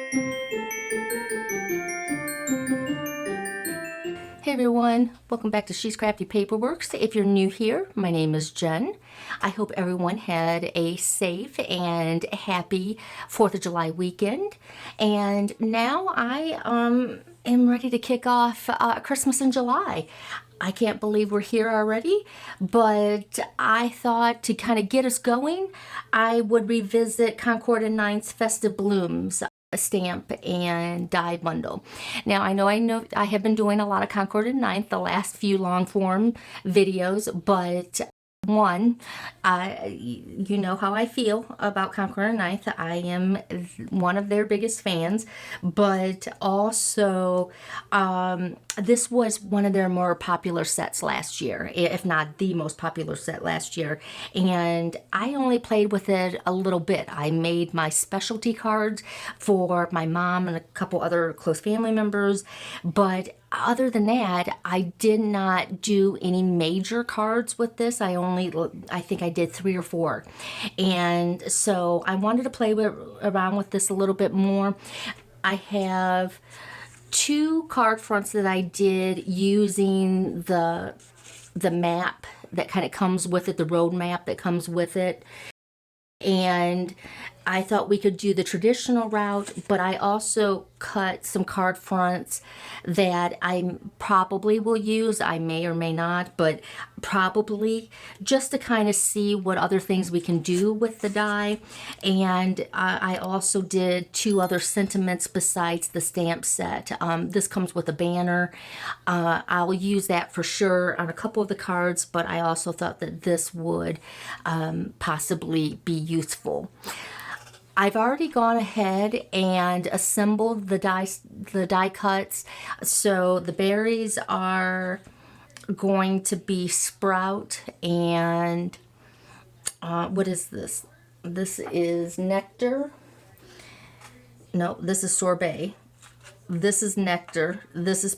Hey everyone, welcome back to She's Crafty Paperworks. If you're new here, my name is Jen. I hope everyone had a safe and happy 4th of July weekend. And now I am ready to kick off Christmas in July. I can't believe we're here already, but I thought to kind of get us going, I would revisit Concord 9th's Festive Blooms stamp and die bundle. Now I know I have been doing a lot of Concord 9th the last few long form videos, but one, you know how I feel about Concord 9th. I am one of their biggest fans, but also this was one of their more popular sets last year, if not the most popular set last year, and I only played with it a little bit. I made my specialty cards for my mom and a couple other close family members, but other than that, I did not do any major cards with this. I think I did 3 or 4. And so I wanted to play around with this a little bit more. I have 2 card fronts that I did using the map that kind of comes with it, the road map that comes with it. And I thought we could do the traditional route, but I also cut some card fronts that I probably will use. I may or may not, but probably just to kind of see what other things we can do with the die. And I also did 2 other sentiments besides the stamp set. This comes with a banner. I'll use that for sure on a couple of the cards, but I also thought that this would possibly be useful. I've already gone ahead and assembled the die cuts. So the berries are going to be sprout and what is this? This is nectar. No, this is sorbet. This is nectar. This is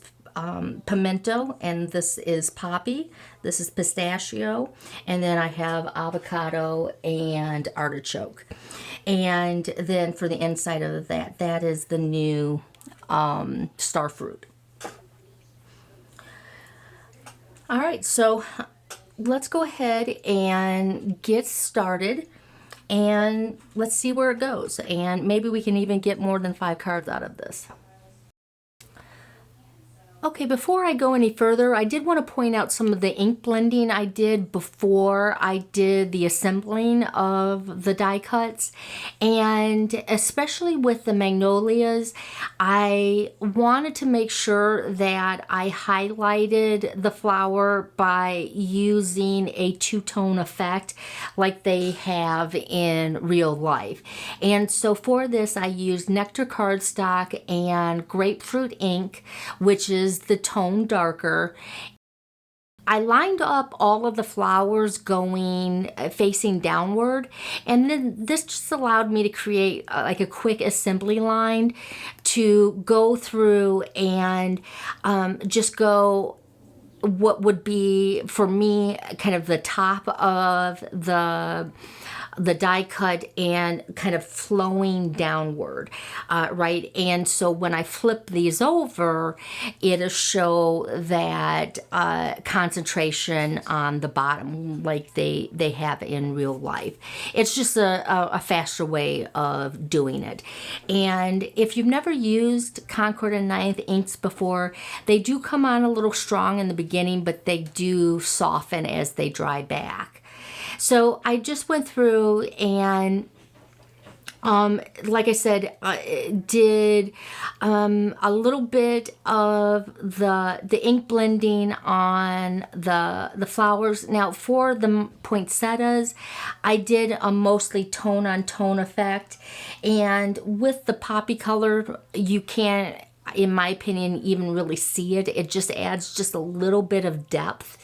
pimento, and this is poppy. This is pistachio, and then I have avocado and artichoke. And then for the inside of that is the new star fruit. All right, so let's go ahead and get started, and let's see where it goes. And maybe we can even get more than 5 cards out of this. Okay, before I go any further, I did want to point out some of the ink blending I did before I did the assembling of the die cuts. And especially with the magnolias, I wanted to make sure that I highlighted the flower by using a two-tone effect like they have in real life. And so for this, I used nectar cardstock and grapefruit ink, which is the tone darker. I lined up all of the flowers going facing downward, and then this just allowed me to create like a quick assembly line to go through and just go what would be for me kind of the top of the die cut and kind of flowing downward, right? And so when I flip these over, it'll show that concentration on the bottom like they have in real life. It's just a faster way of doing it. And if you've never used Concord 9th inks before, they do come on a little strong in the beginning, but they do soften as they dry back. So I just went through and like I said, did a little bit of the ink blending on the flowers. Now for the poinsettias, I did a mostly tone on tone effect, and with the poppy color, you can't, in my opinion, even really see it. It just adds just a little bit of depth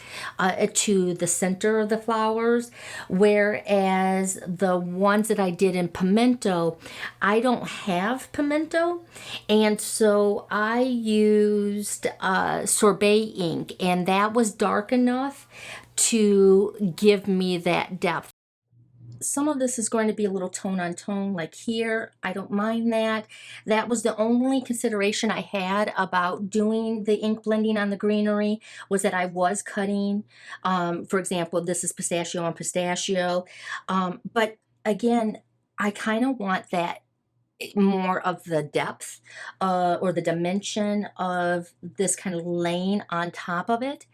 to the center of the flowers, whereas the ones that I did in pimento, I don't have pimento, and so I used sorbet ink, and that was dark enough to give me that depth. some of this is going to be a little tone on tone, like here. I don't mind that. That was the only consideration I had about doing the ink blending on the greenery, was that I was cutting, for example, this is pistachio on pistachio. But again, I kind of want that more of the depth or the dimension of this kind of laying on top of it.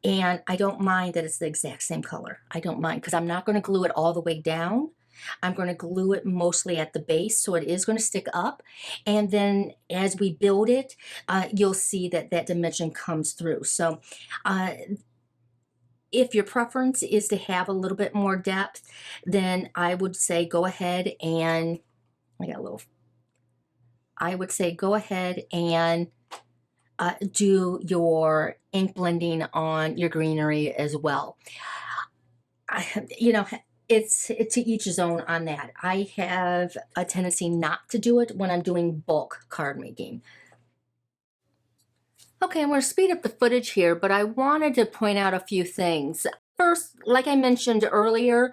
And I don't mind that it's the exact same color. I don't mind, because I'm not going to glue it all the way down. I'm going to glue it mostly at the base, so it is going to stick up. And then as we build it, you'll see that that dimension comes through. So if your preference is to have a little bit more depth, then I would say go ahead and, I would say go ahead and do your ink blending on your greenery as well. You know, it's to each his own on that. I have a tendency not to do it when I'm doing bulk card making. Okay, I'm going to speed up the footage here, but I wanted to point out a few things. First, like I mentioned earlier,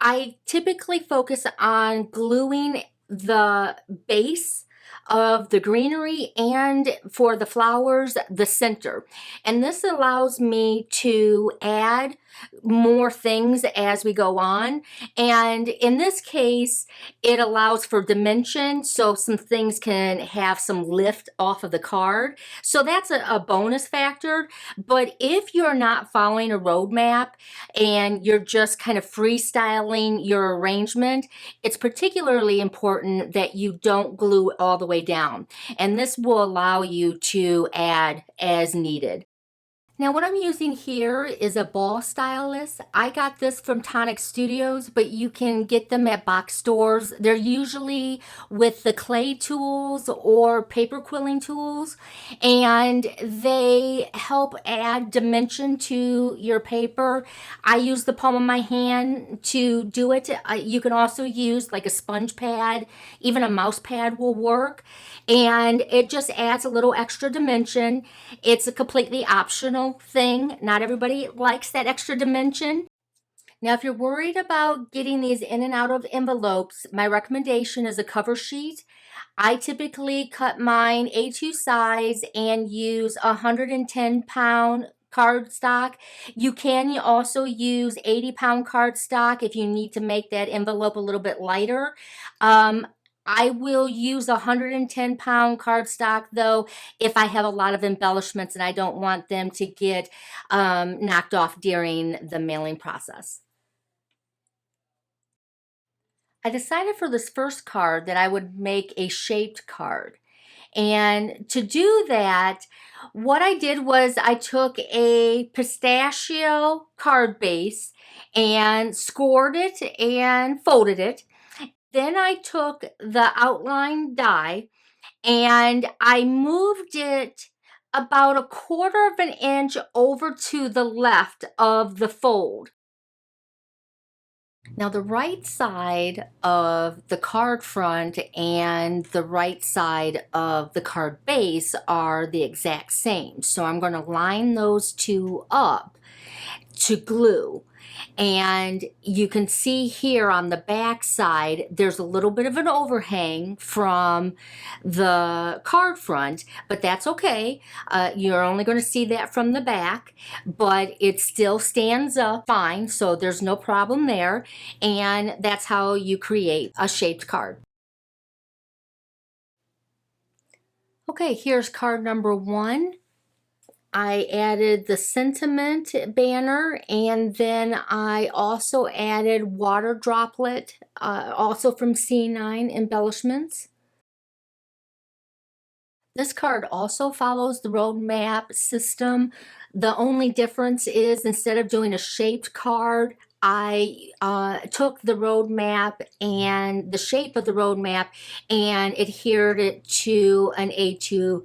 I typically focus on gluing the base of the greenery, and for the flowers, the center. And this allows me to add more things as we go on. And in this case, it allows for dimension, so some things can have some lift off of the card. So that's a bonus factor. But if you're not following a roadmap and you're just kind of freestyling your arrangement, it's particularly important that you don't glue all the way down. And this will allow you to add as needed. Now what I'm using here is a ball stylus. I got this from Tonic Studios, but you can get them at box stores. They're usually with the clay tools or paper quilling tools, and they help add dimension to your paper. I use the palm of my hand to do it. You can also use like a sponge pad, even a mouse pad will work, and it just adds a little extra dimension. It's a completely optional thing. Not everybody likes that extra dimension. Now, if you're worried about getting these in and out of envelopes, my recommendation is a cover sheet. I typically cut mine A2 size and use 110-pound cardstock. You can also use 80-pound cardstock if you need to make that envelope a little bit lighter. I will use 110-pound cardstock, though, if I have a lot of embellishments and I don't want them to get knocked off during the mailing process. I decided for this first card that I would make a shaped card. And to do that, what I did was I took a pistachio card base and scored it and folded it. Then I took the outline die and I moved it about 1/4 of an inch over to the left of the fold. Now the right side of the card front and the right side of the card base are the exact same. So I'm going to line those two up to glue. And you can see here on the back side, there's a little bit of an overhang from the card front, but that's okay. You're only going to see that from the back, but it still stands up fine, so there's no problem there. And that's how you create a shaped card. Okay, here's card number 1. I added the sentiment banner, and then I also added water droplet, also from C9 Embellishments. This card also follows the roadmap system. The only difference is, instead of doing a shaped card, I took the roadmap and the shape of the roadmap and adhered it to an A2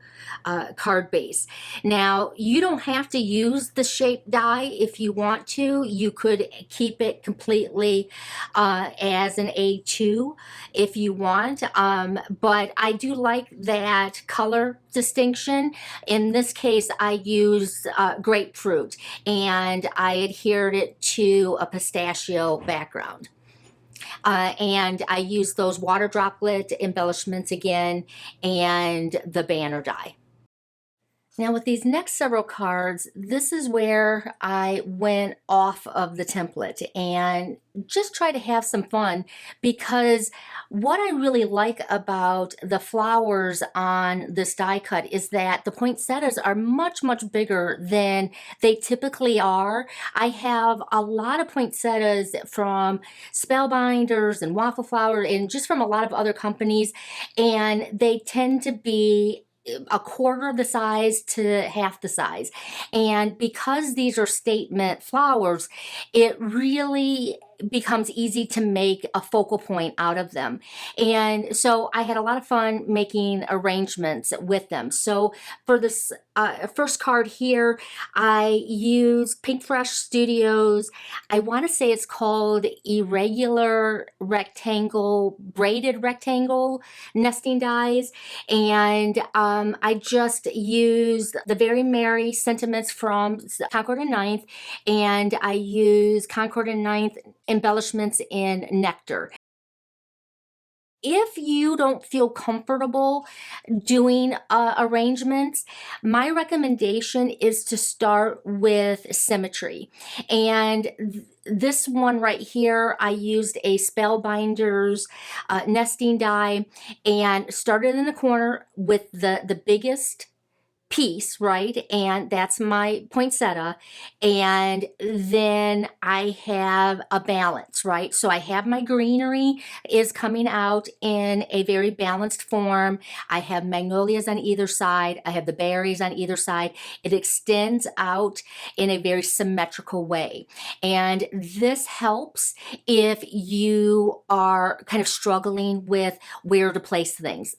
card base. Now, you don't have to use the shape die if you want to. You could keep it completely as an A2 if you want, but I do like that color distinction. In this case, I used grapefruit, and I adhered it to a pistachio background. And I used those water droplet embellishments again and the banner die. Now with these next several cards, this is where I went off of the template and just try to have some fun, because what I really like about the flowers on this die cut is that the poinsettias are much, much bigger than they typically are. I have a lot of poinsettias from Spellbinders and Waffle Flower and just from a lot of other companies, and they tend to be a quarter of the size to half the size. And because these are statement flowers, it really becomes easy to make a focal point out of them. And so I had a lot of fun making arrangements with them. So for this first card here, I used Pink Fresh Studios. I want to say it's called Irregular Rectangle, Braided Rectangle Nesting Dies. And I just used the Very Merry Sentiments from Concord 9th, and I used Concord 9th embellishments in Nectar. If you don't feel comfortable doing arrangements, my recommendation is to start with symmetry. And this one right here, I used a Spellbinders nesting die and started in the corner with the biggest piece, right? And that's my poinsettia. And then I have a balance, right? So I have my greenery is coming out in a very balanced form. I have magnolias on either side. I have the berries on either side. It extends out in a very symmetrical way. And this helps if you are kind of struggling with where to place things.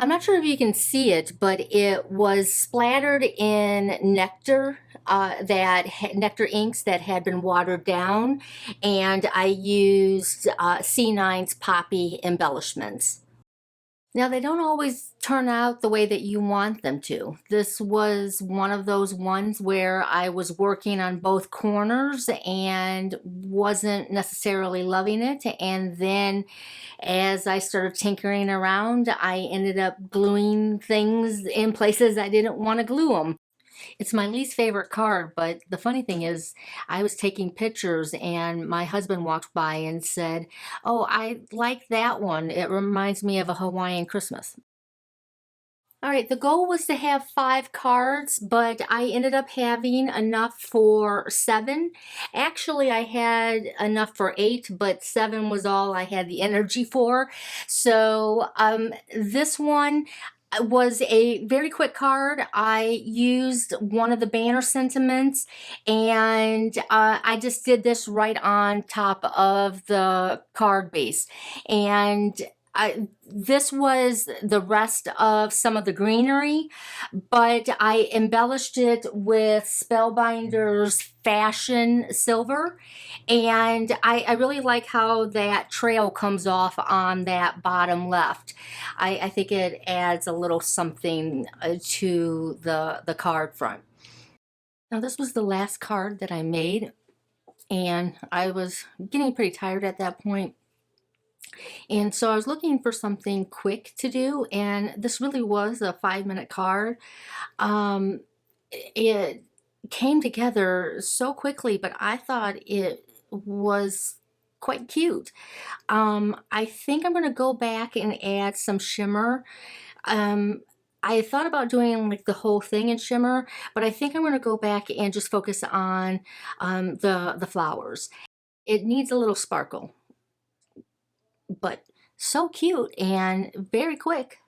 I'm not sure if you can see it, but it was splattered in nectar, nectar inks that had been watered down, and I used C9's poppy embellishments. Now, they don't always turn out the way that you want them to. This was one of those ones where I was working on both corners and wasn't necessarily loving it. And then as I started tinkering around, I ended up gluing things in places I didn't want to glue them. It's my least favorite card, but the funny thing is, I was taking pictures and my husband walked by and said, "Oh, I like that one. It reminds me of a Hawaiian Christmas." All right, the goal was to have 5 cards, but I ended up having enough for 7. Actually, I had enough for 8, but 7 was all I had the energy for. So this one was a very quick card. I used one of the banner sentiments, and I just did this right on top of the card base. And this was the rest of some of the greenery, but I embellished it with Spellbinders Fashion Silver, and I really like how that trail comes off on that bottom left. I think it adds a little something to the card front. Now this was the last card that I made, and I was getting pretty tired at that point. And so I was looking for something quick to do, and this really was a 5-minute card. It came together so quickly, but I thought it was quite cute. I think I'm going to go back and add some shimmer. Um, I thought about doing like the whole thing in shimmer, but I think I'm going to go back and just focus on the flowers. It needs a little sparkle, but so cute and very quick.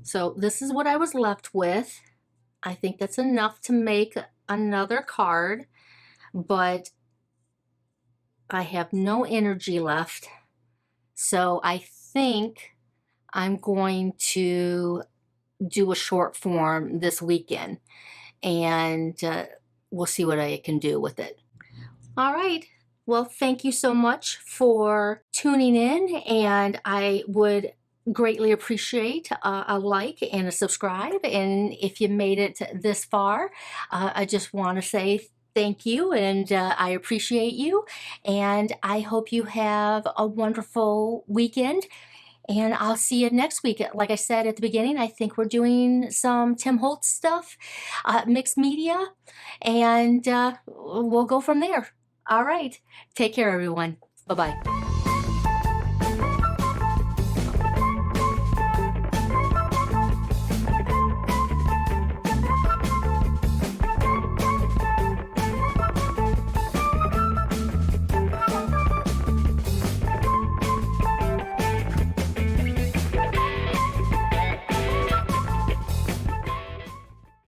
So this is what I was left with. I think that's enough to make another card, but I have no energy left. So I think I'm going to do a short form this weekend, and we'll see what I can do with it. All right. Well, thank you so much for tuning in, and I would greatly appreciate a like and a subscribe. And if you made it this far, I just want to say Thank you, and I appreciate you. And I hope you have a wonderful weekend. And I'll see you next week. Like I said at the beginning, I think we're doing some Tim Holtz stuff, mixed media, and we'll go from there. All right. Take care, everyone. Bye bye.